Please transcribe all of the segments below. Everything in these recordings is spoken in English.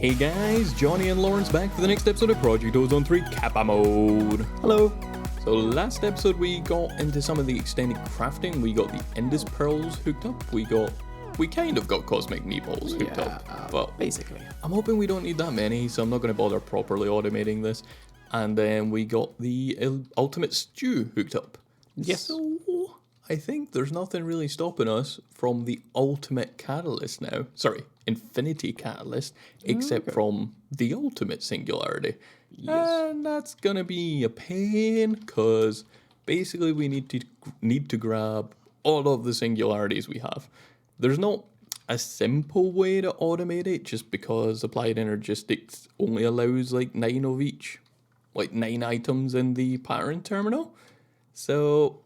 Hey guys, Johnny and Lawrence back for the next episode of Project Ozone 3 Kappa Mode. Hello. So last episode we got into some of the extended crafting. We got the Indus Pearls hooked up. We kind of got Cosmic Meatballs hooked up. But basically. I'm hoping we don't need that many, so I'm not going to bother properly automating this. And then we got the Ultimate Stew hooked up. Yes. So I think there's nothing really stopping us from the Ultimate Catalyst now. Sorry, Infinity Catalyst, except from the Ultimate Singularity. Yes. And that's going to be a pain, because basically we need to grab all of the singularities we have. There's not a simple way to automate it, just because Applied Energistics only allows like 9 of each. Like 9 items in the pattern terminal. So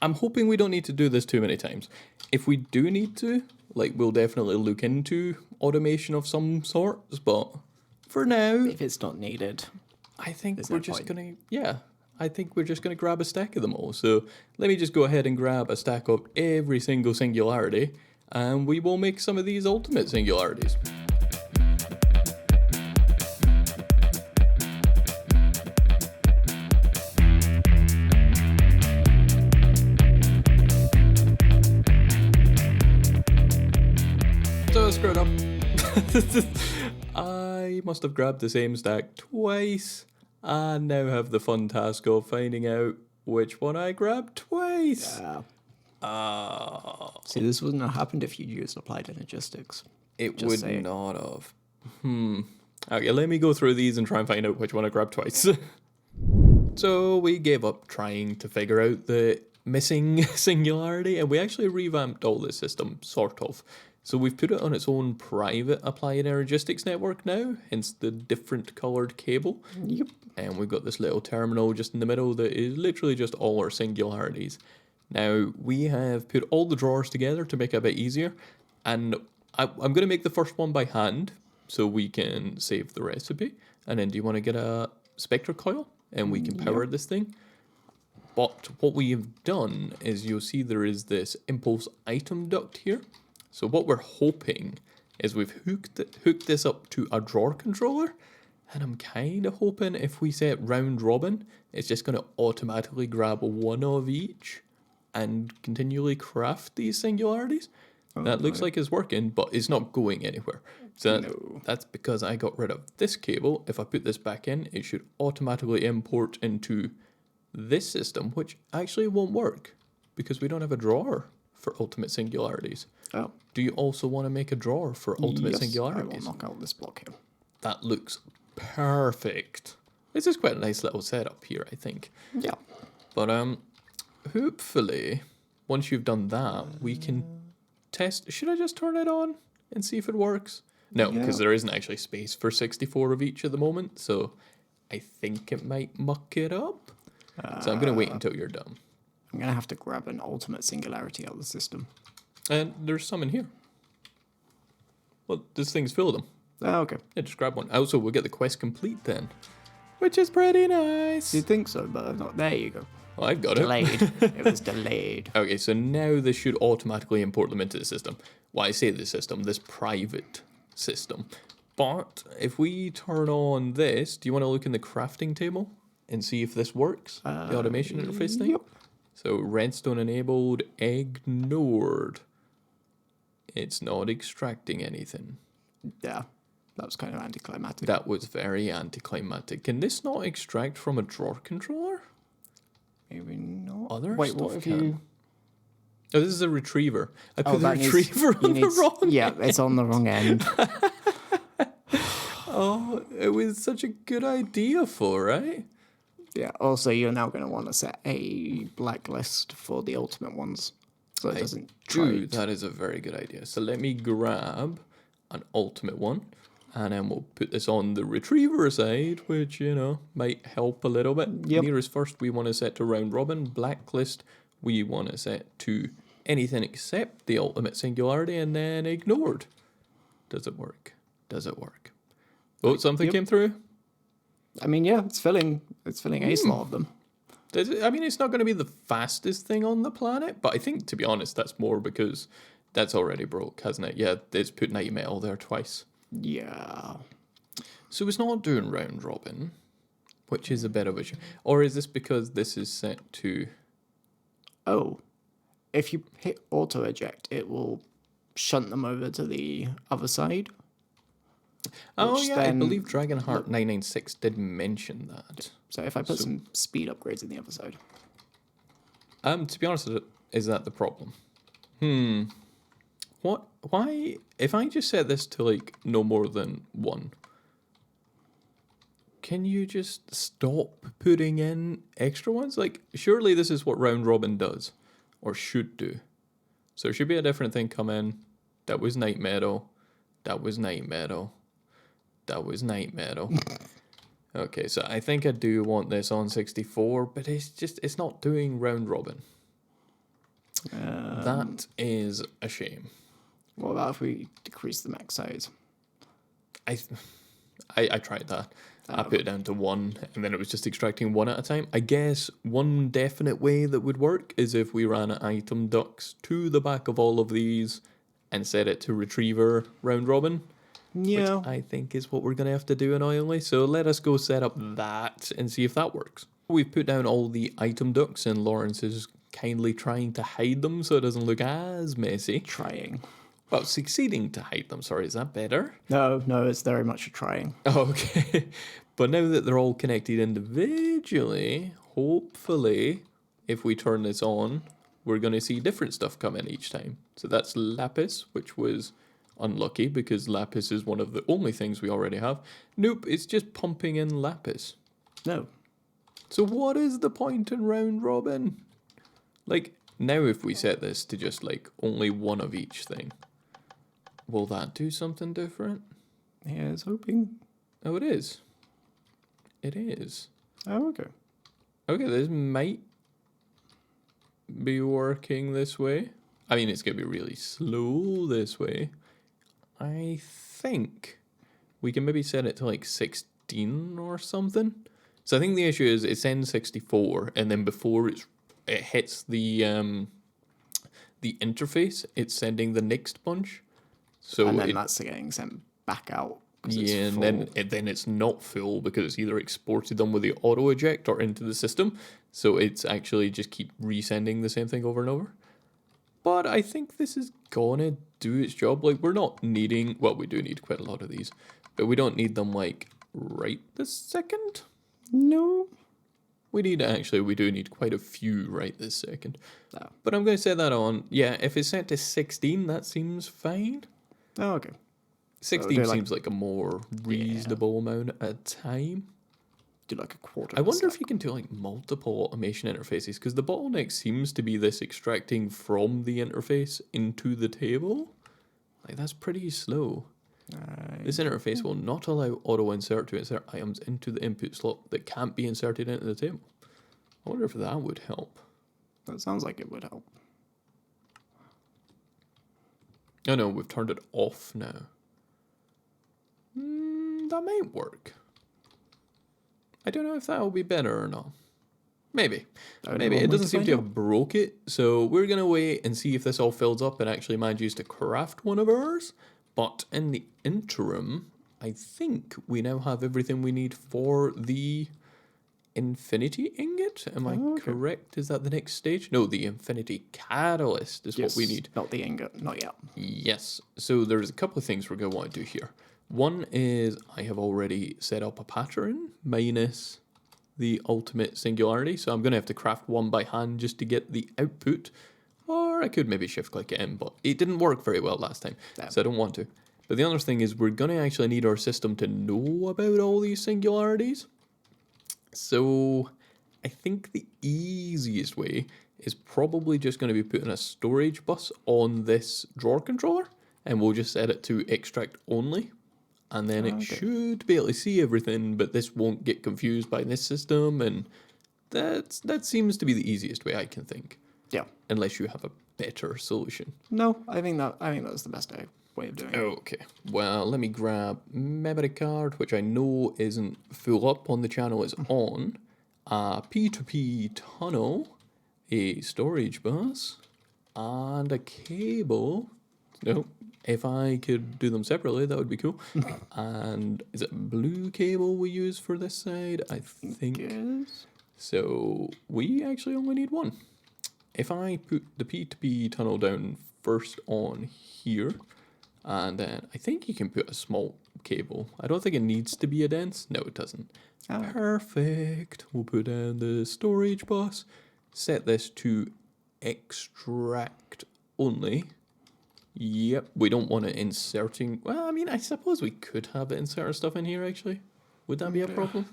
I'm hoping we don't need to do this too many times. If we do need to, like, we'll definitely look into automation of some sorts, but for now, If it's not needed, I think we're just gonna grab a stack of them all. So let me just go ahead and grab a stack of every single singularity, and we will make some of these ultimate singularities. So I screwed up. I must have grabbed the same stack twice, and now have the fun task of finding out which one I grabbed twice. See, this wouldn't have happened if you used Applied Energistics. It Just would saying. not have. Okay, let me go through these and try and find out which one I grabbed twice. So we gave up trying to figure out the missing singularity, and we actually revamped all this system, sort of. So we've put it on its own private Applied Energistics network now, hence the different coloured cable. Yep. And we've got this little terminal just in the middle that is literally just all our singularities. Now, we have put all the drawers together to make it a bit easier, and I'm going to make the first one by hand so we can save the recipe. And then do you want to get a Spectre coil and we can power this thing? But what we have done is you'll see there is this impulse item duct here. So what we're hoping is we've hooked this up to a drawer controller, and I'm kind of hoping if we set round robin, it's just going to automatically grab one of each and continually craft these singularities. That looks like it's working, but it's not going anywhere. So that's because I got rid of this cable. If I put this back in, it should automatically import into this system, which actually won't work because we don't have a drawer for ultimate singularities. Oh. Do you also want to make a drawer for ultimate singularities? I will knock out this block here. That looks perfect. This is quite a nice little setup here, I think. Yeah. But hopefully, once you've done that, we can test. Should I just turn it on and see if it works? No, because there isn't actually space for 64 of each at the moment, so I think it might muck it up. So I'm going to wait until you're done. I'm going to have to grab an ultimate singularity out of the system. And there's some in here. Well, this thing's full of them. Oh, okay. Yeah, just grab one. Also, we'll get the quest complete then, which is pretty nice. You'd think so, but not. There you go. Oh, I've got Delayed. It was delayed. Okay, so now this should automatically import them into the system. Well, I say the system, this private system. But if we turn on this, do you want to look in the crafting table and see if this works? The automation interface thing? Yep. So redstone enabled, ignored. It's not extracting anything. Yeah. That was kind of anticlimactic. That was very anticlimactic. Can this not extract from a drawer controller? Maybe not. Other Wait, stuff what if can. you... Oh, this is a retriever. I put the that needs- retriever on the wrong Yeah, it's on the wrong end. Oh, it was such a good idea for, right? Yeah, also you're now going to want to set a blacklist for the ultimate ones. So it doesn't Dude, trade. that is a very good idea. So let me grab an ultimate one, and then we'll put this on the retriever side, which, you know, might help a little bit. Yep. Nearest first we want to set to round robin. Blacklist we want to set to anything except the ultimate singularity, and then ignored. Does it work? Does it work? Oh, something came through. I mean, yeah, it's filling a slot of them. I mean, it's not going to be the fastest thing on the planet, but I think, to be honest, that's more because that's already broke, hasn't it? Yeah, it's put night metal there twice. Yeah. So it's not doing round robin, which is a bit of a issue. Or is this because this is set to... Oh, if you hit auto eject, it will shunt them over to the other side. Oh Which yeah, I then believe Dragonheart 996 did mention that. So if I put some speed upgrades in the other side. To be honest, is that the problem? What? Why? If I just set this to like no more than 1, can you just stop putting in extra ones? Like, surely this is what round robin does, or should do. So there should be a different thing come in. That was Night Meadow. That was Night Meadow. That was Night Meadow. Okay, so I think I do want this on 64, but it's not doing round robin. That is a shame. What about if we decrease the max size? I tried that. I put it down to 1, and then it was just extracting 1 at a time. I guess one definite way that would work is if we ran item ducts to the back of all of these and set it to retriever round robin. Yeah. Which I think is what we're going to have to do annoyingly. So let us go set up that and see if that works. We've put down all the item ducts, and Lawrence is kindly trying to hide them so it doesn't look as messy. Trying. Well, succeeding to hide them, sorry, is that better? No, it's very much a trying. Oh, okay. But now that they're all connected individually, hopefully, if we turn this on, we're going to see different stuff come in each time. So that's Lapis, which was unlucky because Lapis is one of the only things we already have. Nope, it's just pumping in Lapis. No. So what is the point in round robin? Like, now if we set this to just like only 1 of each thing, will that do something different? Here's hoping. Oh, it is. It is. Oh, okay. Okay, this might be working this way. I mean, it's going to be really slow this way. I think we can maybe set it to like 16 or something. So I think the issue is it's N64, and then before it hits the interface, it's sending the next bunch. So and then that's getting sent back out. Yeah, and then it's not full because it's either exported them with the auto eject or into the system. So it's actually just keep resending the same thing over and over. But I think this is gonna do its job. Like, we're not needing, well, we do need quite a lot of these, but we don't need them like right this second. No. We do need quite a few right this second. No. But I'm going to set that on. Yeah, if it's set to 16, that seems fine. Oh, okay. 16 seems like a more reasonable amount at a time. Do like a quarter. I wonder if you can do like multiple automation interfaces, because the bottleneck seems to be this extracting from the interface into the table. Like, that's pretty slow. This interface will not allow auto insert to insert items into the input slot that can't be inserted into the table. I wonder if that would help. That sounds like it would help. Oh no, we've turned it off now. That might work. I don't know if that will be better or not. Maybe. Maybe. It doesn't seem to have broke it, so we're going to wait and see if this all fills up and actually manages to craft one of ours. But in the interim, I think we now have everything we need for the Infinity Ingot. Am I correct? Is that the next stage? No, the Infinity Catalyst is what we need. Not the ingot, not yet. Yes. So there's a couple of things we're going to want to do here. One is I have already set up a pattern minus the ultimate singularity. So I'm going to have to craft one by hand just to get the output. Or I could maybe shift click it in, but it didn't work very well last time. So I don't want to. But the other thing is we're going to actually need our system to know about all these singularities. So I think the easiest way is probably just going to be putting a storage bus on this drawer controller, and we'll just set it to extract only. And then it should be able to see everything, but this won't get confused by this system, and that seems to be the easiest way I can think. Yeah. Unless you have a better solution. No, I think that's the best way of doing it. Okay. Well, let me grab memory card, which I know isn't full up on the channel, is on. A P2P tunnel, a storage bus, and a cable. It's No. If I could do them separately, that would be cool. And is it blue cable we use for this side? I think. Yes. So we actually only need one. If I put the P2P tunnel down first on here, and then I think you can put a small cable. I don't think it needs to be a dense. No, it doesn't. Ah. Perfect. We'll put down the storage bus. Set this to extract only. Yep, we don't want it inserting. Well, I mean, I suppose we could have it insert stuff in here, actually. Would that be a problem?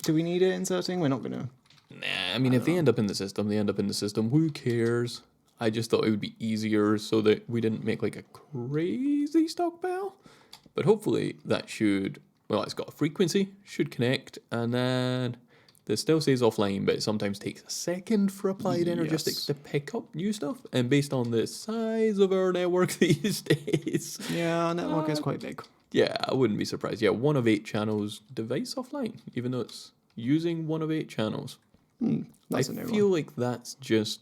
Do we need it inserting? We're not going to. Nah, I mean, if they end up in the system, they end up in the system. Who cares? I just thought it would be easier so that we didn't make like a crazy stockpile. But hopefully that should, well, it's got a frequency, should connect, and then this still stays offline, but it sometimes takes a second for applied energetics to pick up new stuff. And based on the size of our network these days, Yeah, our network is quite big. yeah, I wouldn't be surprised. Yeah, 1 of 8 channels device offline, even though it's using 1 of 8 channels. That's I a new feel one. like that's just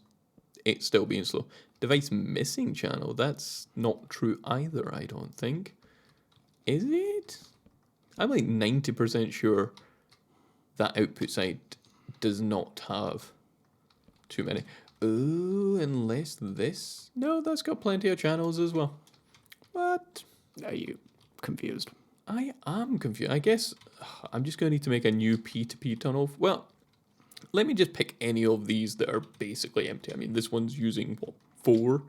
it still being slow. Device missing channel, that's not true either, I don't think. Is it? I'm like 90% sure that output side does not have too many. Oh, unless this... No, that's got plenty of channels as well. What? Are you confused? I am confused. I guess I'm just going to need to make a new P2P tunnel. Well, let me just pick any of these that are basically empty. I mean, this one's using, what, 4?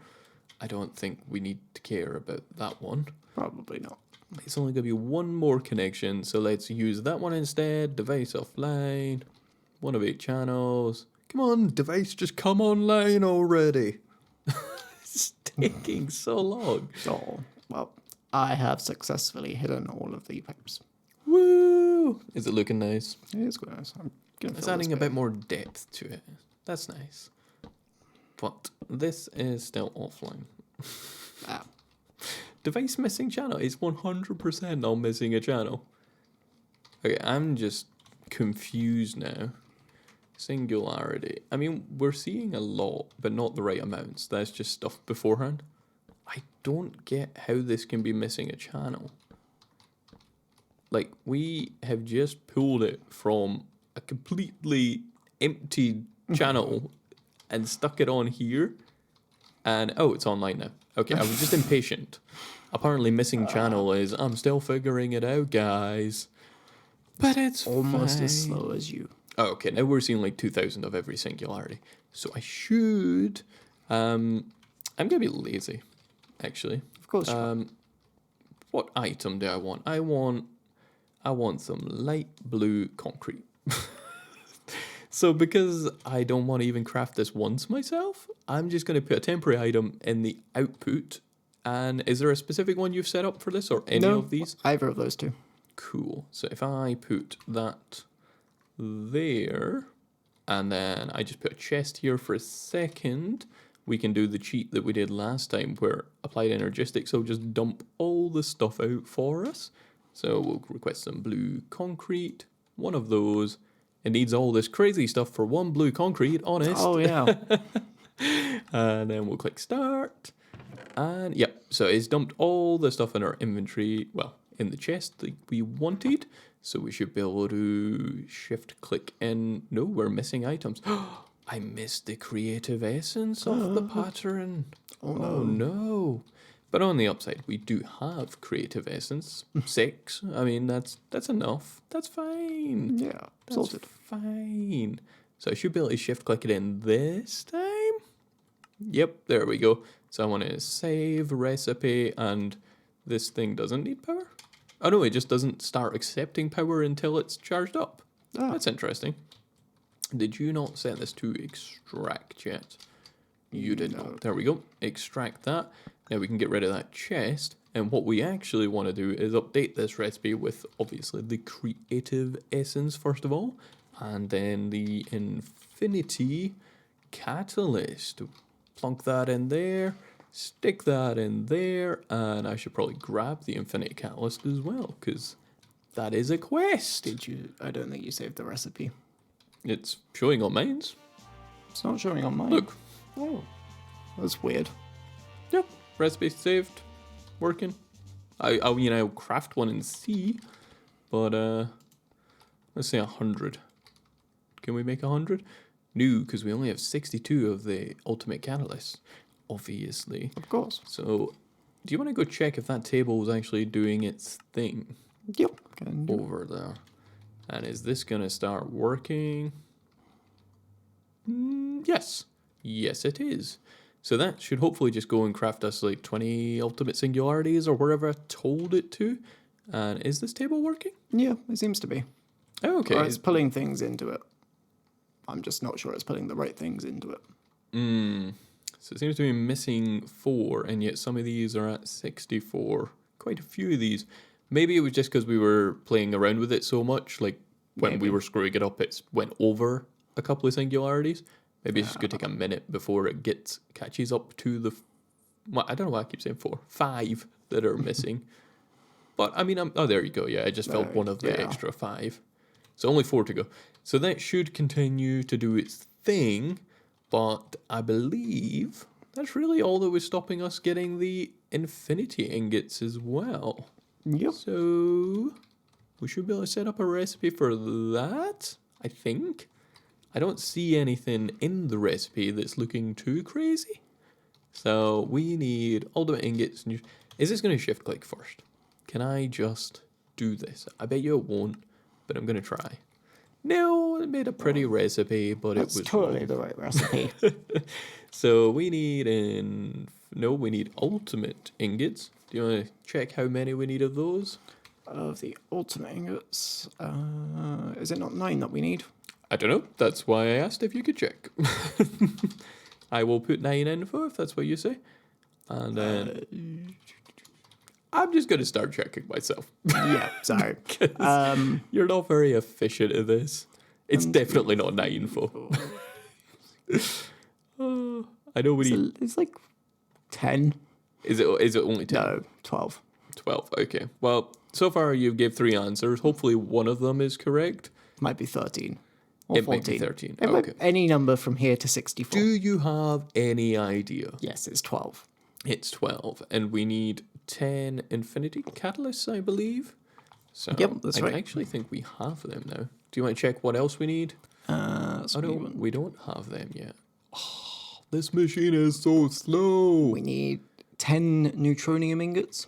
I don't think we need to care about that one. Probably not. It's only going to be 1 more connection, so let's use that one instead. Device offline. 1 of 8 channels. Come on, device, just come online already. It's taking so long. So, well, I have successfully hidden all of the pipes. Woo! Is it looking nice? It is quite nice. I'm gonna It's fill adding this a bit more depth to it. That's nice. But this is still offline. Ah. Device missing channel. It's 100% not missing a channel. Okay, I'm just confused now. Singularity. I mean, we're seeing a lot, but not the right amounts. That's just stuff beforehand. I don't get how this can be missing a channel. Like, we have just pulled it from a completely empty channel and stuck it on here. And, oh, it's online now. Okay, I was just impatient. Apparently missing channel is, I'm still figuring it out, guys. But it's almost fine. as slow as you. Oh, okay, now we're seeing like 2,000 of every singularity. So I should... I'm going to be lazy, actually. Of course. You are. What item do I want? I want some light blue concrete. So because I don't want to even craft this once myself, I'm just going to put a temporary item in the output. And is there a specific one you've set up for this or any No, of these? either of those two. Cool. So if I put that there, and then I just put a chest here for a second, we can do the cheat that we did last time where applied energistics will just dump all the stuff out for us. So we'll request some blue concrete, 1 of those. It needs all this crazy stuff for 1 blue concrete, honest. Oh, yeah. And then we'll click start. And yep, so it's dumped all the stuff in our inventory, well, in the chest that we wanted. So we should be able to shift click in. No, we're missing items. I missed the creative essence of the pattern. Oh no. But on the upside, we do have creative essence. 6. I mean, that's enough. That's fine. Yeah. That's Sorted. fine. So I should be able to shift click it in this time. Yep, there we go. So I want to save recipe, and this thing doesn't need power. Oh no, it just doesn't start accepting power until it's charged up. Ah. That's interesting. Did you not set this to extract yet? You did not. There we go. Extract that. Now we can get rid of that chest. And what we actually want to do is update this recipe with obviously the creative essence first of all, and then the infinity catalyst. Plunk that in there, stick that in there, and I should probably grab the infinity catalyst as well, because that is a quest. Did you? I don't think you saved the recipe. It's showing on mine's. It's not showing on mine. Look. Oh. That's weird. Yep. Recipe saved. working. I mean, I'll craft one and see, but let's say 100. Can we make 100? No, because we only have 62 of the ultimate catalysts, obviously. Of course. So, do you want to go check if that table is actually doing its thing Yep. Can do. over there? And is this going to start working? Yes. Yes, it is. So that should hopefully just go and craft us like 20 ultimate singularities or wherever I told it to. And is this table working? Yeah, it seems to be. Oh, okay. Or it's pulling things into it. I'm just not sure it's putting the right things into it. So it seems to be missing 4, and yet some of these are at 64. Quite a few of these. Maybe it was just because we were playing around with it so much, like when we were screwing it up, it went over a couple of singularities. Maybe it's just going to take a minute before it catches up to the... Well, I don't know why I keep saying 4. 5 that are missing. But, I mean, oh, there you go. Yeah, I just felt one of the extra 5. So only 4 to go. So that should continue to do its thing. But I believe that's really all that was stopping us getting the infinity ingots as well. Yep. So we should be able to set up a recipe for that, I think. I don't see anything in the recipe that's looking too crazy. So we need ultimate ingots. Is this going to shift click first? Can I just do this? I bet you it won't, but I'm going to try. No, it made a pretty recipe, but That's it was totally wrong. the right recipe. So we need we need ultimate ingots. Do you want to check how many we need of those? Of the ultimate ingots, is it not 9 that we need? I don't know. That's why I asked if you could check. I will put 9 info if that's what you say. And then I'm just going to start checking myself. Yeah, sorry. You're not very efficient at this. It's definitely not 9 info. I know we need... It's like 10. Is it only 10? No, 12. 12, okay. Well, so far you gave 3 answers. Hopefully one of them is correct. Might be 13. Or It 14. might be 13. It might Okay. be any number from here to 64. Do you have any idea? Yes, it's 12. It's 12, and we need 10 infinity catalysts, I believe. So Yep, that's right. I actually think we have them now. Do you want to check what else we need? So Oh no, we don't have them yet. Oh, this machine is so slow. we need 10 neutronium ingots.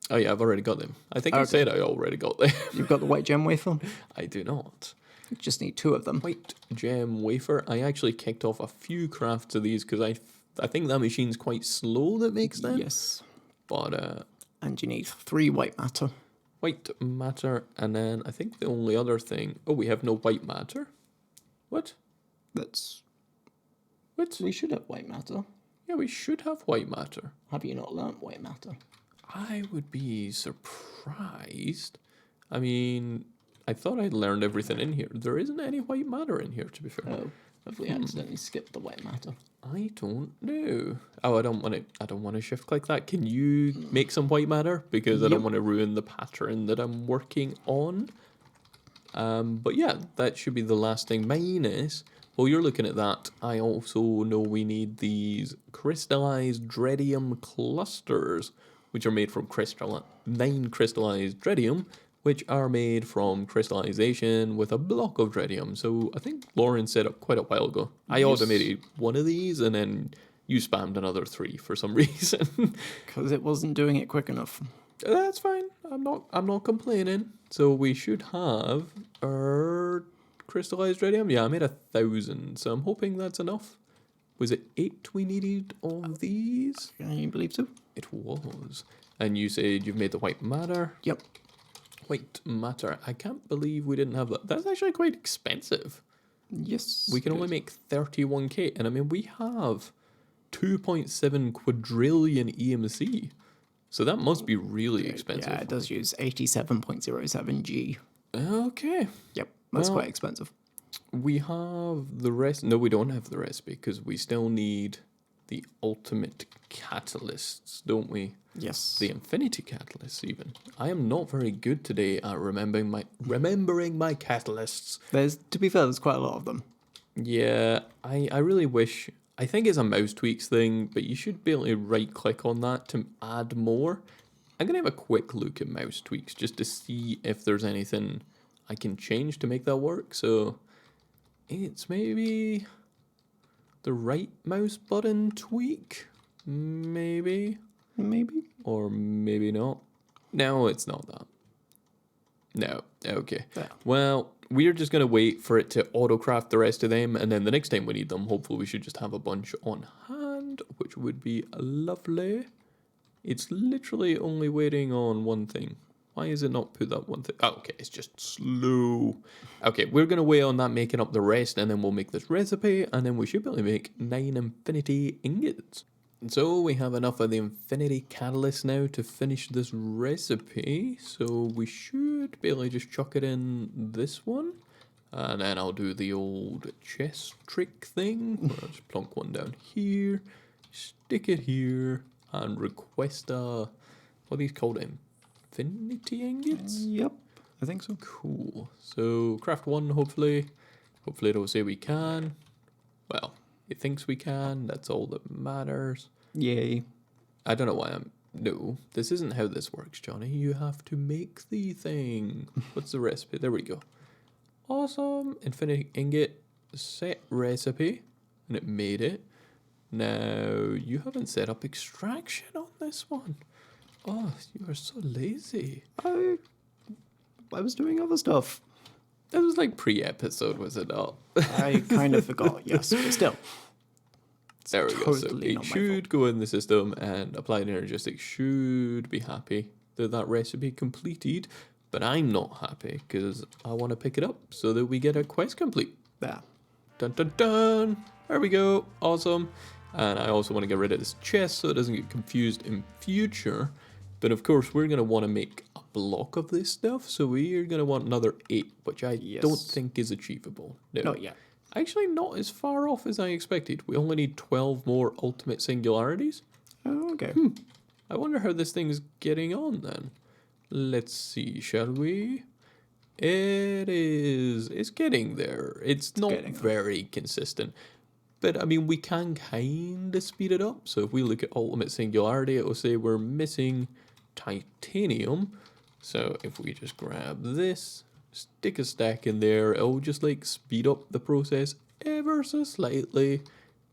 Oh yeah, I've already got them. I think I said I already got them. You've got the white gem wafer. I do not. You just need 2 of them. White gem wafer. I actually kicked off a few crafts of these because I think that machine's quite slow that makes them. Yes. But And you need 3 white matter. white matter, and then I think the only other thing... Oh, we have no white matter? What? That's... What? We should have white matter. Yeah, we should have white matter. Have you not learnt white matter? I would be surprised. I mean, I thought I'd learned everything in here. There isn't any white matter in here, to be fair. Oh, have we accidentally skipped the white matter? I don't know. Oh, I don't want to shift click that. Can you make some white matter? Because I don't want to ruin the pattern that I'm working on. But yeah, that should be the last thing. Minus, while you're looking at that, I also know we need these crystallized dreadium clusters, which are made from 9 crystallized dreadium, which are made from crystallization with a block of dreadium. So I think Lauren set up quite a while ago. I automated one of these, and then you spammed another 3 for some reason. Because it wasn't doing it quick enough. That's fine. I'm not complaining. So we should have our crystallized dreadium. Yeah, I made 1,000, so I'm hoping that's enough. Was it 8 we needed of these? Can you believe so? It was. And you said you've made the white matter. Yep. White matter. I can't believe we didn't have that. That's actually quite expensive. Yes. We can only make 31k, and I mean we have 2.7 quadrillion EMC. So that must be really expensive. Yeah, it does use 87.07 G. Okay. Yep, that's Well, quite expensive. We have the rest. No, we don't have the recipe because we still need the ultimate catalysts, don't we? Yes. The infinity catalysts, even. I am not very good today at remembering my catalysts. To be fair, there's quite a lot of them. Yeah, I really wish. I think it's a mouse tweaks thing, but you should be able to right click on that to add more. I'm going to have a quick look at mouse tweaks just to see if there's anything I can change to make that work. So it's maybe the right mouse button tweak, maybe, or maybe not. No, it's not that. No, okay. Yeah. Well, we're just going to wait for it to autocraft the rest of them, and then the next time we need them, hopefully we should just have a bunch on hand, which would be lovely. It's literally only waiting on one thing. Why is it not put that one thing? Oh, okay, it's just slow. Okay, we're going to wait on that making up the rest, and then we'll make this recipe, and then we should be able to make 9 infinity ingots. And so we have enough of the infinity catalyst now to finish this recipe. So we should be able to just chuck it in this one. And then I'll do the old chess trick thing. Where I'll just plonk one down here, stick it here, and request what are these called? Infinity ingots? Yep, I think so. Cool. So craft one, hopefully. Hopefully it'll say we can. Well, it thinks we can. That's all that matters. Yay. I don't know why I'm... No, this isn't how this works, Johnny. You have to make the thing. What's the recipe? There we go. Awesome. Infinity ingot set recipe. And it made it. Now, you haven't set up extraction on this one. Oh, you are so lazy. I was doing other stuff. That was like pre-episode, was it not? I kind of forgot, yes, but still. There we go. So Totally it not my should go in the system, and Applied Energistics should be happy that that recipe completed. But I'm not happy because I want to pick it up so that we get a quest complete. There. Dun dun dun! There we go. Awesome. And I also want to get rid of this chest so it doesn't get confused in future. But of course, we're going to want to make a block of this stuff. So we're going to want another 8, which I don't think is achievable. No. Not yet. Actually, not as far off as I expected. We only need 12 more ultimate singularities. Oh, okay. I wonder how this thing's getting on then. Let's see, shall we? It's getting there. It's not very consistent. But, I mean, we can kind of speed it up. So if we look at ultimate singularity, it will say we're missing titanium. So if we just grab this, stick a stack in there, it'll just, like, speed up the process ever so slightly.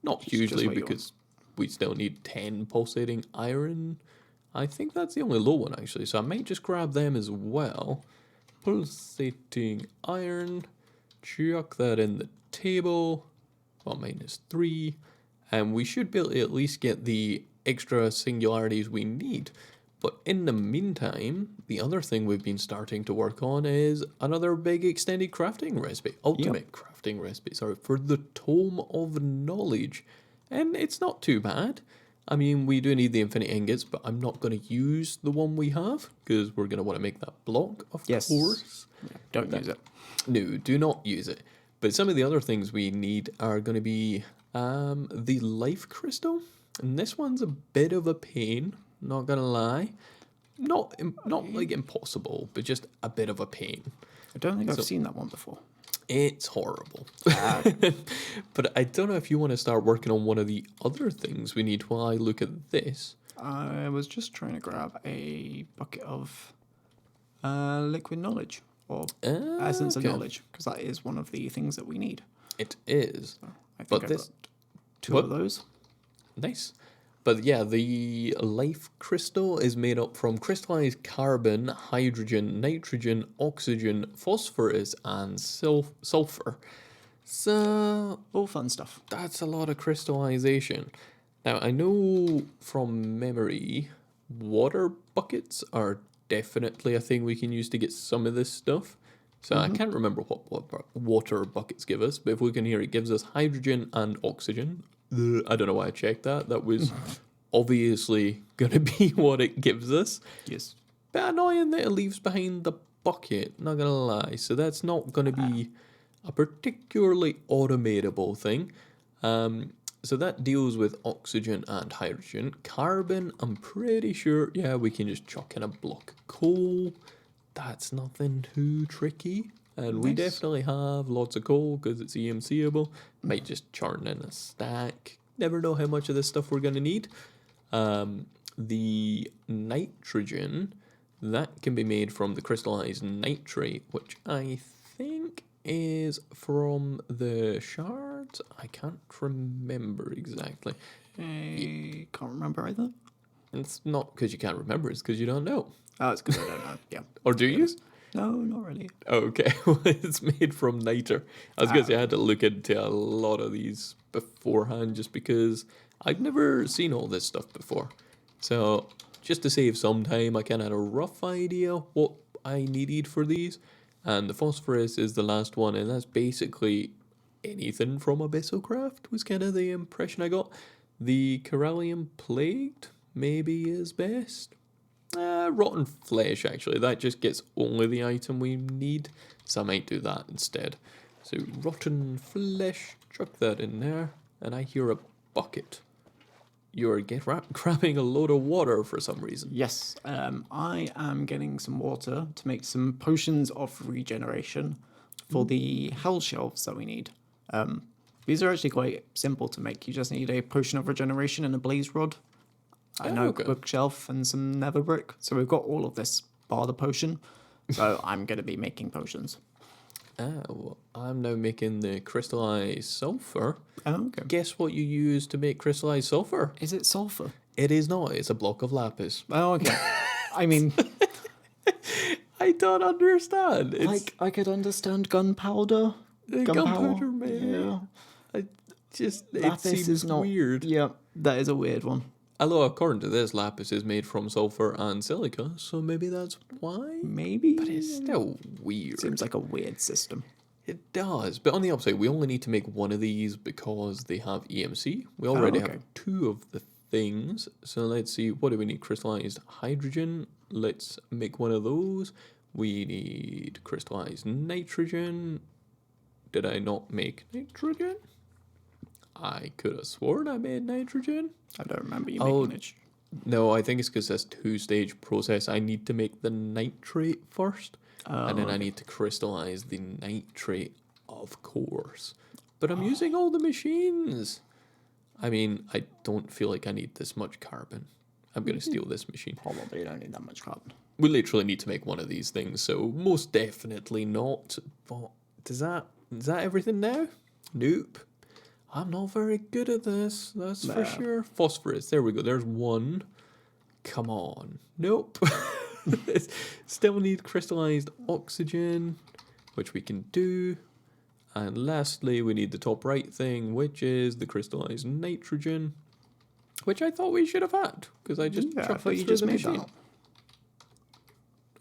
Not hugely, because we still need 10 pulsating iron. I think that's the only low one, actually. So I might just grab them as well. Pulsating iron. Chuck that in the table. Well, -3. And we should be able to at least get the extra singularities we need. But in the meantime, the other thing we've been starting to work on is another big extended crafting recipe. Ultimate crafting recipe, sorry, for the Tome of Knowledge. And it's not too bad. I mean, we do need the infinite ingots, but I'm not going to use the one we have, because we're going to want to make that block, of course. Yeah, don't use it. No, do not use it. But some of the other things we need are going to be the life crystal. And this one's a bit of a pain, not going to lie. Not like impossible, but just a bit of a pain. I don't think I've seen that one before. It's horrible. But I don't know if you want to start working on one of the other things we need while I look at this. I was just trying to grab a bucket of liquid knowledge, or essence of knowledge, because that is one of the things that we need. It is. So I think I've got 2 of those. Nice. But yeah, the life crystal is made up from crystallized carbon, hydrogen, nitrogen, oxygen, phosphorus, and sulfur. So, all fun stuff. That's a lot of crystallization. Now, I know from memory, water buckets are definitely a thing we can use to get some of this stuff. So I can't remember what water buckets give us, but if we can hear it gives us hydrogen and oxygen. I don't know why I checked that. That was obviously going to be what it gives us. Yes. But annoying that it leaves behind the bucket, not going to lie. So that's not going to be a particularly automatable thing. So that deals with oxygen and hydrogen. Carbon, I'm pretty sure, yeah, we can just chuck in a block of coal. That's nothing too tricky. And we definitely have lots of coal because it's EMCable. Might just churn in a stack. Never know how much of this stuff we're going to need. the nitrogen, that can be made from the crystallized nitrate, which I think is from the shards. I can't remember exactly. I can't remember either. It's not because you can't remember, it's because you don't know. Oh, it's because I don't know. Yeah. Or do you? No, not really. Okay, well, it's made from niter. I was going to say I had to look into a lot of these beforehand just because I'd never seen all this stuff before. So, just to save some time, I kind of had a rough idea what I needed for these. And the phosphorus is the last one, and that's basically anything from Abyssocraft, was kind of the impression I got. The Corallium Plate maybe is best. Rotten flesh, actually. That just gets only the item we need, so I might do that instead. So, rotten flesh, chuck that in there, and I hear a bucket. You're grabbing a load of water for some reason. Yes, I am getting some water to make some potions of regeneration for the hell shelves that we need. These are actually quite simple to make. You just need a potion of regeneration and a blaze rod, an oak bookshelf, and some nether brick. So we've got all of this bar the potion. So I'm going to be making potions. Well, I'm now making the crystallized sulfur. Oh, okay. Guess what you use to make crystallized sulfur? Is it sulfur? It is not. It's a block of lapis. Oh, okay. I mean, I don't understand. It's like I could understand gunpowder. gunpowder, maybe. Yeah. It Lapis seems is not weird. Yeah, that is a weird one. Although, according to this, lapis is made from sulfur and silica, so maybe that's why? Maybe. But it's still weird. Seems like a weird system. It does. But on the upside, we only need to make one of these because they have EMC. We already okay. have two of the things. So let's see, what do we need? Crystallized hydrogen. Let's make one of those. We need crystallized nitrogen. Did I not make nitrogen? I could have sworn I made nitrogen. I don't remember you making it. No, I think it's because this two-stage process. I need to make the nitrate first, and then I need to crystallize the nitrate, of course. But I'm using all the machines. I mean, I don't feel like I need this much carbon. I'm going to steal this machine. Probably don't need that much carbon. We literally need to make one of these things, so most definitely not. But is that everything now? Nope. I'm not very good at this, that's for sure. Phosphorus, there we go, there's one. Come on. Nope. Still need crystallized oxygen, which we can do. And lastly, we need the top right thing, which is the crystallized nitrogen, which I thought we should have had, because I just chucked it through the machine. That.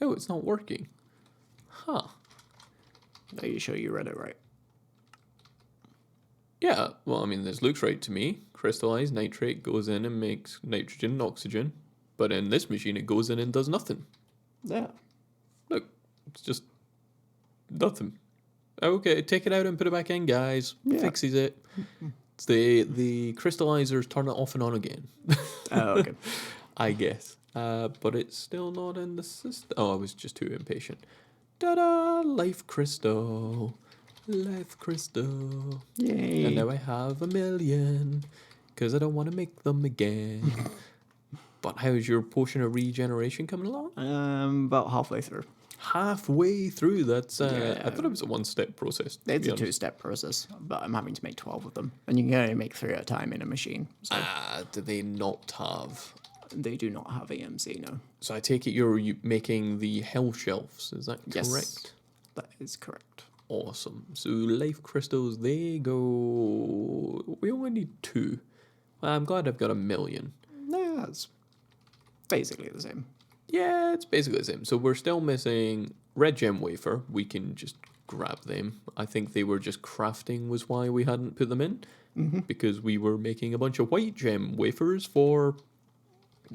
Oh, it's not working. Huh. Are you sure you read it right? Yeah, well, I mean, this looks right to me. Crystallized nitrate goes in and makes nitrogen and oxygen. But in this machine, it goes in and does nothing. Yeah. Look, it's just nothing. Okay, take it out and put it back in, guys. Yeah. Fixes it. It's the crystallizers turn it off and on again. Oh, okay. I guess. But it's still not in the system. Oh, I was just too impatient. Ta-da! Life crystal. Life crystal. Yay. And now I have 1,000,000 because I don't want to make them again. But how's your potion of regeneration coming along? About halfway through. Halfway through. That's I thought it was a one-step process. It's a two-step process, but I'm having to make 12 of them, and you can only make 3 at a time in a machine. So. Do they not have? They do not have EMC, no. So I take it you're making the hell shelves. Is that correct? Yes, that is correct. Awesome. So life crystals, they go... We only need 2. Well, I'm glad I've got 1,000,000. Yeah, it's basically the same. Yeah, it's basically the same. So we're still missing red gem wafer. We can just grab them. I think they were just crafting was why we hadn't put them in. Mm-hmm. Because we were making a bunch of white gem wafers for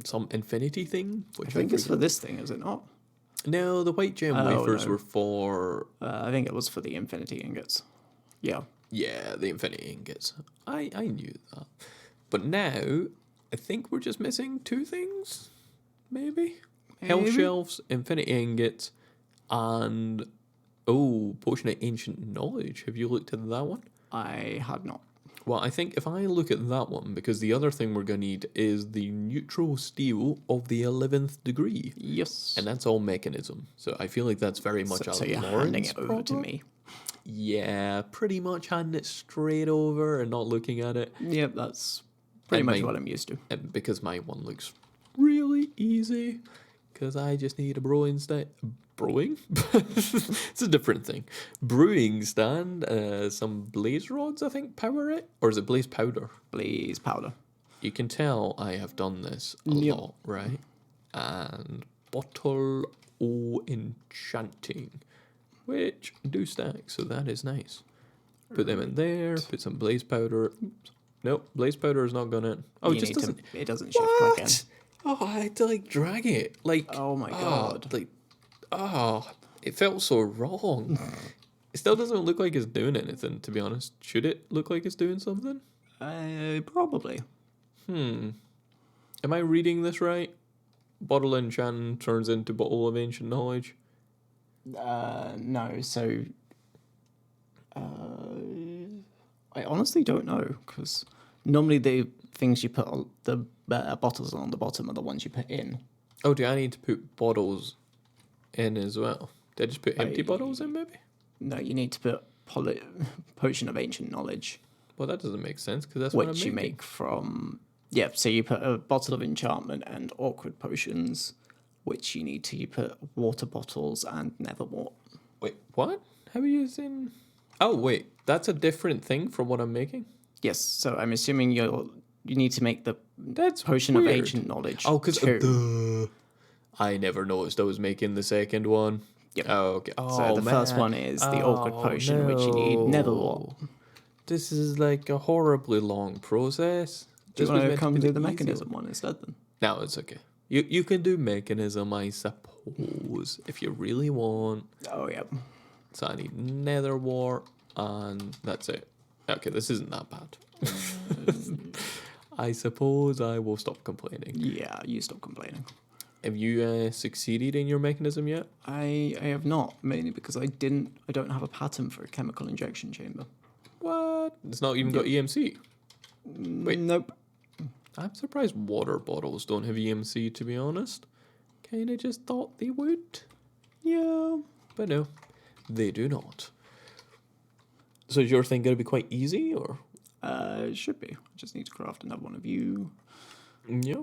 some infinity thing. Which I think it's for this thing, is it not? No, the white gem wafers were for... I think it was for the infinity ingots. Yeah. Yeah, the infinity ingots. I knew that. But now, I think we're just missing 2 things, maybe? Hell shelves, infinity ingots, and... Oh, potion of ancient knowledge. Have you looked at that one? I had not. Well, I think if I look at that one, because the other thing we're going to need is the neutral steel of the 11th degree. Yes. And that's all mechanism. So I feel like that's very much So a you're Lawrence handing it over to problem. me. Yeah, pretty much handing it straight over and not looking at it. Yep, that's pretty And much my- what I'm used to. And because my one looks really easy, because I just need a brewing stand. Brewing? It's a different thing. Brewing stand, some blaze rods, I think, power it? Or is it blaze powder? Blaze powder. You can tell I have done this a Yep. lot, right? And bottle o' enchanting, which do stack, so that is nice. Put them in there, put some blaze powder. Oops. Nope, blaze powder is not gonna. Oh, it You just need to- doesn't. it doesn't shift back in. What? Oh, I had to like drag it. Like, Oh my God. Like, it felt so wrong. It still doesn't look like it's doing anything, to be honest. Should it look like it's doing something? Probably. Am I reading this right? Bottle enchant turns into bottle of ancient knowledge. No, so... I honestly don't know, because normally the things you put on the bottles on the bottom are the ones you put in. Oh, do I need to put bottles in as well? Did I just put empty bottles in, maybe? No, you need to put Potion of Ancient Knowledge, Well, that doesn't make sense, because that's what I'm which you making. make from... Yeah, so you put a bottle of enchantment and awkward potions, which you need to you put water bottles and netherwort. Wait, what? How are you using... Oh, wait, that's a different thing from what I'm making? Yes, so I'm assuming you need to make the That's Potion of weird. Ancient Knowledge. Oh, because too. I never noticed I was making the second one. Yep. Oh, okay. Oh, So the first man. one is the awkward potion, which you need netherwort. This is like a horribly long process. Do you This was want to meant come be do the the easy mechanism one. one instead then? No, it's okay. You can do mechanism, I suppose, if you really want. Oh, yeah. So I need netherwort, and that's it. Okay, this isn't that bad. I suppose I will stop complaining. Yeah, you stop complaining. Have you succeeded in your mechanism yet? I have not, mainly because I don't have a pattern for a chemical injection chamber. What? It's not even got EMC. Wait. Nope. I'm surprised water bottles don't have EMC, to be honest. Kinda just thought they would. Yeah. But no, they do not. So is your thing going to be quite easy, or? It should be. I just need to craft another one of you. Yeah.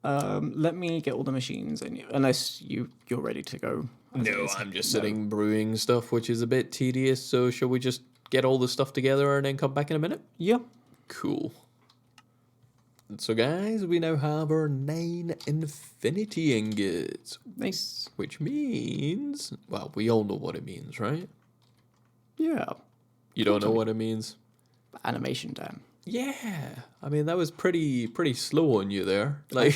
Let me get all the machines in you, unless you're ready to go. No, I'm just sitting brewing stuff, which is a bit tedious. So shall we just get all the stuff together and then come back in a minute? Yeah. Cool. So guys, we now have our 9 infinity ingots, Nice. which means, well, we all know what it means, right? Yeah. You don't know what it means? Animation time. Yeah. I mean, that was pretty slow on you there. Like,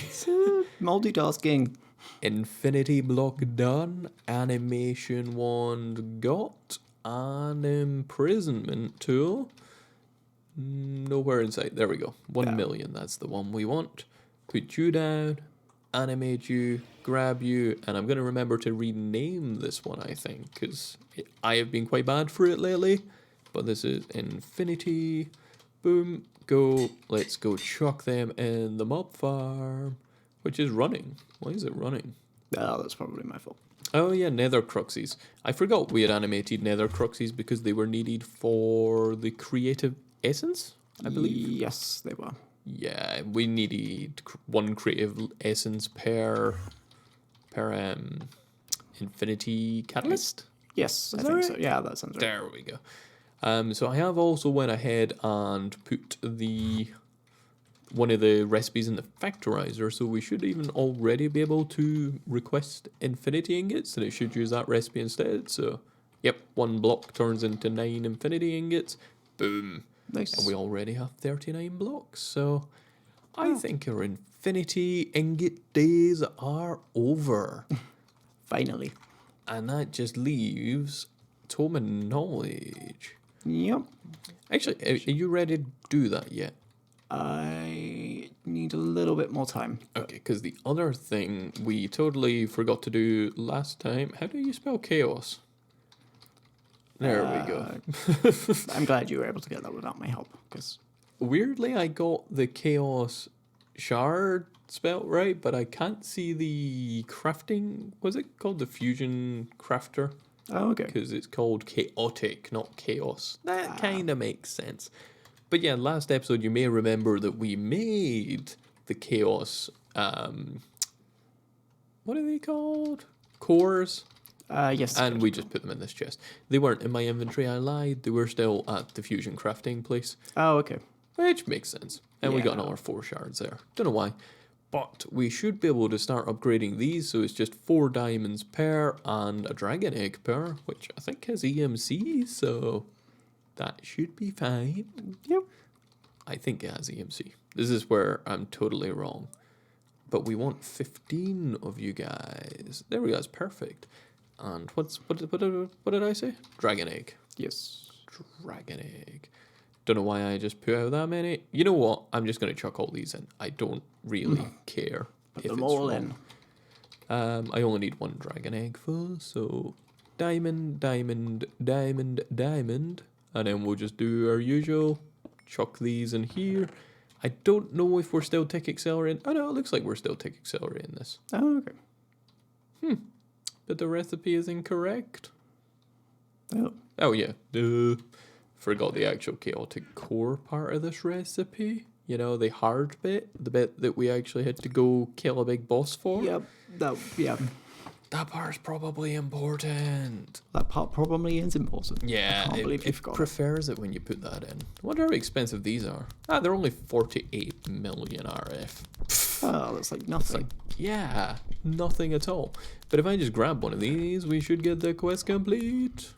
Multitasking. infinity block done, animation wand got, and imprisonment tool. Nowhere in sight. There we go. 1 million. That's the one we want. Put you down, animate you, grab you, and I'm going to remember to rename this one, I think, because I have been quite bad for it lately. But this is infinity. Boom. Go. Let's go chuck them in the mob farm, which is running. Why is it running? Oh, that's probably my fault. Oh yeah, nether cruxies. I forgot we had animated nether cruxies because they were needed for the creative essence, I believe. Yes, they were. Yeah, we needed one creative essence per infinity catalyst. Yes, I that think so. right? Yeah, that sounds right. There we go. So I have also went ahead and put one of the recipes in the factorizer, so we should even already be able to request infinity ingots, and it should use that recipe instead. So, yep, 1 block turns into 9 infinity ingots. Boom. Nice. And we already have 39 blocks, so I think our infinity ingot days are over. Finally. And that just leaves Tome of Knowledge. Yep. Actually, are you ready to do that yet? I need a little bit more time. Okay, because the other thing we totally forgot to do last time, how do you spell chaos? There we go. I'm glad you were able to get that without my help, because Weirdly, I got the Chaos Shard spell right, but I can't see the crafting. Was it called the Fusion Crafter? Oh, okay. Because it's called Chaotic, not Chaos. That kind of makes sense. But yeah, last episode, you may remember that we made the Chaos. What are they called? Cores. Yes. And we just put them in this chest. They weren't in my inventory, I lied. They were still at the fusion crafting place, Oh, okay. which makes sense. And we got Yeah. another 4 shards there. Don't know why. But we should be able to start upgrading these, so it's just 4 diamonds per and a dragon egg per, which I think has EMC, so that should be fine. Yep. I think it has EMC. This is where I'm totally wrong. But we want 15 of you guys. There we go, that's perfect. And what did I say? Dragon egg. Yes. Dragon egg. Don't know why I just put out that many. You know what? I'm just going to chuck all these in. I don't really care Put if them it's all wrong. I only need 1 dragon egg full, so diamond, diamond, diamond, diamond. And then we'll just do our usual. Chuck these in here. I don't know if we're still tick accelerating. Oh no, it looks like we're still tick accelerating this. Oh, okay. But the recipe is incorrect. Oh. Oh yeah, duh. Forgot the actual chaotic core part of this recipe. You know, the hard bit, the bit that we actually had to go kill a big boss for. Yep. Yeah. That part's probably important. That part probably is important. Yeah, I can't believe you it forgot. prefers it when you put that in. I wonder how expensive these are. They're only 48 million RF. Oh, that's like nothing. Yeah, nothing at all. But if I just grab one of these, we should get the quest complete.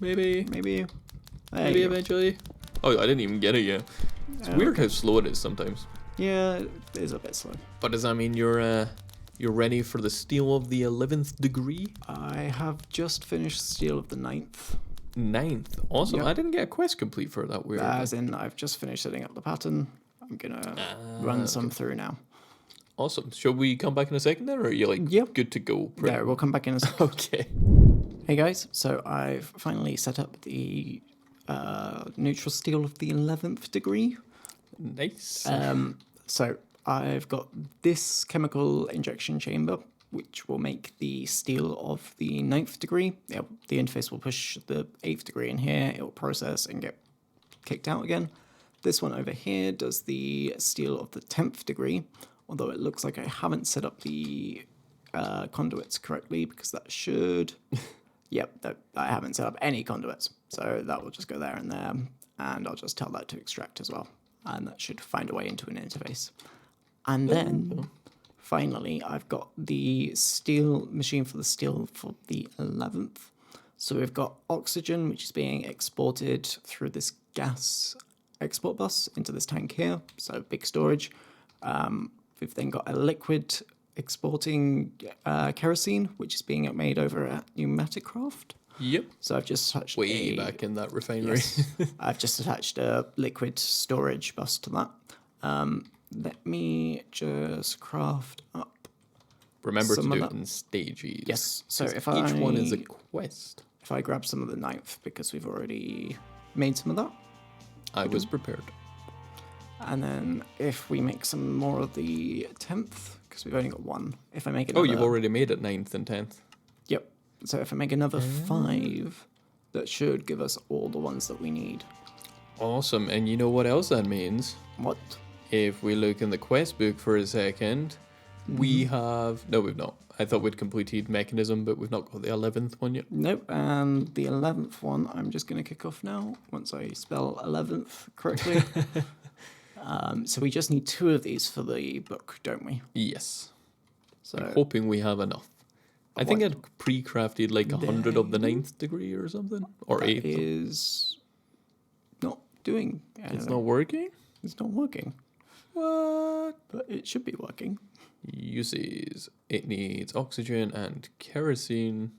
Maybe. Maybe. Maybe eventually. Oh, I didn't even get it yet. It's weird how slow it is sometimes. Yeah, it is a bit slow. But does that mean you're ready for the steal of the 11th degree? I have just finished Steel of the 9th. 9th. Awesome. Yep. I didn't get a quest complete for that weird. As in, I've just finished setting up the pattern. I'm gonna run some through now. Awesome. Shall we come back in a second then, or are you like Yep. good to go? Yeah, we'll come back in a second. Okay. Hey guys, so I've finally set up the neutral steel of the 11th degree. Nice. So I've got this chemical injection chamber, which will make the steel of the 9th degree. The interface will push the 8th degree in here, it will process and get kicked out again. This one over here does the steel of the 10th degree, although it looks like I haven't set up the conduits correctly, because that should... Yep, I haven't set up any conduits, so that will just go there, and I'll just tell that to extract as well, and that should find a way into an interface. And then, finally, I've got the steel machine for the steel for the 11th. So we've got oxygen, which is being exported through this gas export bus into this tank here, so big storage. We've then got a liquid exporting kerosene, which is being made over at Pneumaticraft. Yep. So I've just attached Way back in that refinery. Yes, I've just attached a liquid storage bus to that. Let me just craft up. Remember to Some of do it that- in stages. Yes, so 'cause if each one is a I- quest. If I grab some of the 9th, because we've already made some of that. I was prepared. And then if we make some more of the 10th, because we've only got one. If I make Oh, another... you've already made it 9th and 10th. Yep. So if I make another 5, that should give us all the ones that we need. Awesome. And you know what else that means? What? If we look in the quest book for a second, we have... No, we've not. I thought we'd completed Mechanism, but we've not got the 11th one yet. Nope, and the 11th one, I'm just going to kick off now, once I spell 11th correctly. So we just need 2 of these for the book, don't we? Yes. So I'm hoping we have enough. I think What? I'd pre-crafted like 100 of the 9th degree or something. Or that 8th. is not doing anything. It's not working? It's not working, What? but it should be working. Uses. It needs oxygen and kerosene.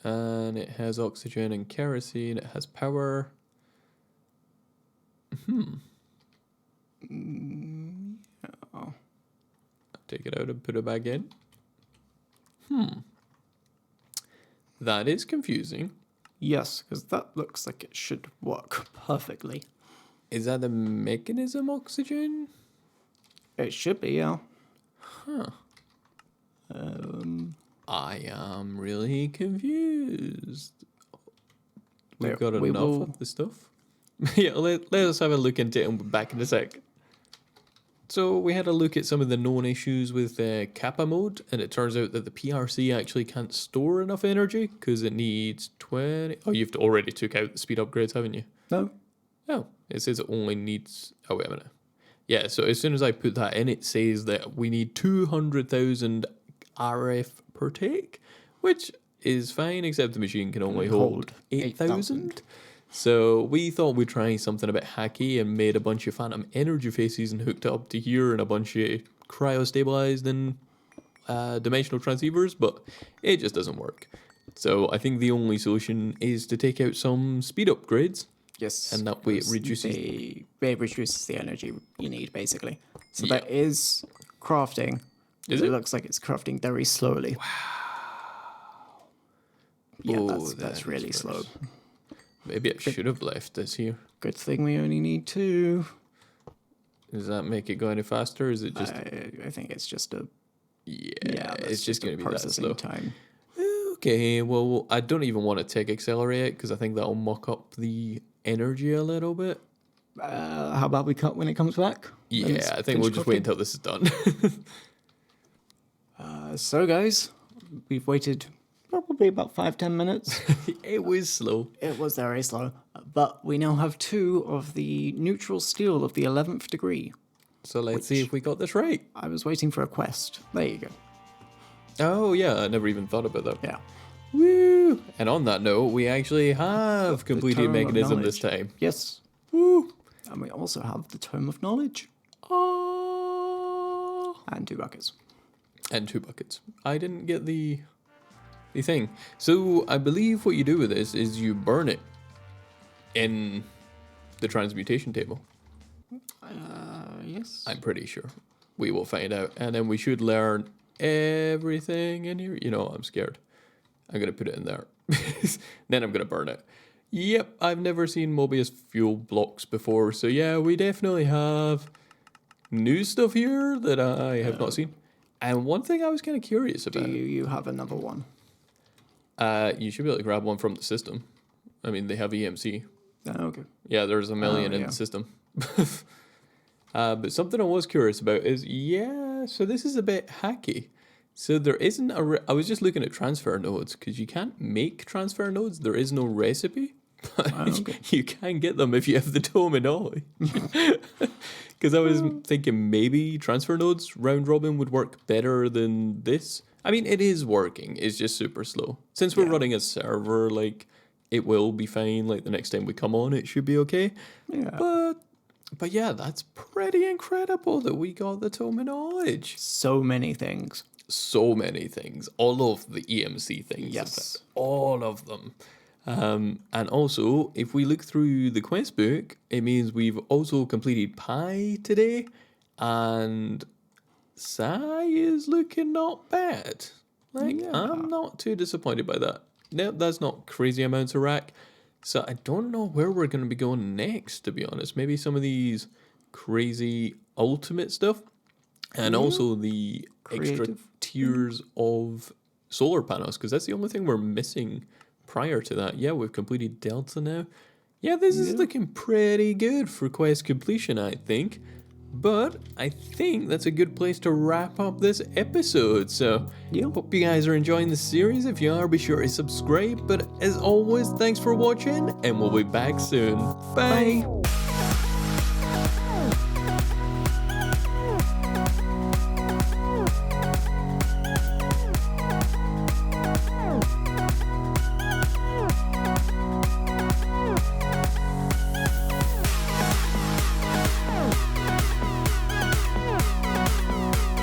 And it has oxygen and kerosene. It has power. Oh. Take it out and put it back in. That is confusing. Yes, because that looks like it should work perfectly. Is that the mechanism oxygen? It should be, yeah. I am really confused. We've There, got we enough will- of the stuff. Yeah, let us have a look into it and we'll be back in a sec. So we had a look at some of the known issues with Kappa Mode, and it turns out that the PRC actually can't store enough energy because it needs 20... Oh, you've already took out the speed upgrades, haven't you? No? Oh, it says it only needs... Oh, wait a minute. Yeah, so as soon as I put that in, it says that we need 200,000 RF per take, which is fine, except the machine can only hold 8,000. So we thought we'd try something a bit hacky and made a bunch of phantom energy faces and hooked it up to here and a bunch of cryo-stabilized and dimensional transceivers, but it just doesn't work. So I think the only solution is to take out some speed upgrades. Yes. And that way it because reduces... It reduces the energy you need, basically. So Yeah. that is crafting. Is it it? looks like it's crafting very slowly. Yeah, Oh, that's that really is slow. worse. Maybe I should have left this here. Good thing we only need 2. Does that make it go any faster? Is it just... I think it's just a yeah, that's it's just going a to be that processing slow. time. Okay, well, I don't even want to tech accelerate it because I think that'll muck up the energy a little bit. How about we cut when it comes back? Yeah, I think we'll just wait until this is done. So, guys, we've waited probably about 5-10 minutes. It was slow. It was very slow, but we now have 2 of the neutral steel of the 11th degree. So let's see if we got this right. I was waiting for a quest. There you go. Oh, yeah, I never even thought about that. Yeah. Woo! And on that note, we actually have completed Tome of mechanism this Knowledge. time. Yes. Woo! And we also have the Tome of Knowledge Oh. and 2 buckets. And 2 buckets. I didn't get the thing. So I believe what you do with this is you burn it in the transmutation table. Yes. I'm pretty sure. We will find out. And then we should learn everything in here. You know, I'm scared. I'm going to put it in there. Then I'm going to burn it. Yep, I've never seen Mobius fuel blocks before. So yeah, we definitely have new stuff here that I have not seen. And one thing I was kind of curious Do about. you have another one? You should be able to grab one from the system. I mean, they have EMC. Oh, okay. Yeah, there's a million in yeah. the system. But something I was curious about is, yeah, so this is a bit hacky. So there isn't I was just looking at transfer nodes, because you can't make transfer nodes. There is no recipe. But okay. you can get them if you have the Tome of Knowledge. Because I was thinking maybe transfer nodes round robin would work better than this. I mean, it is working. It's just super slow. Since we're running a server, like, it will be fine. Like, the next time we come on, it should be okay. Yeah. But yeah, that's pretty incredible that we got the Tome of Knowledge. So many things. So many things. All of the EMC things. in Yes. fact. All of them. And also, if we look through the quest book, it means we've also completed Pi today. And Sai is looking not bad. Like, I'm not too disappointed by that. No, that's not crazy amounts of rack. So I don't know where we're going to be going next, to be honest. Maybe some of these crazy ultimate stuff. And also the extra Creative. tiers of solar panels, because that's the only thing we're missing prior to that. Yeah, we've completed Delta now. Yeah, this is looking pretty good for quest completion, I think. But I think that's a good place to wrap up this episode. So, hope you guys are enjoying the series. If you are, be sure to subscribe. But as always, thanks for watching, and we'll be back soon. Bye.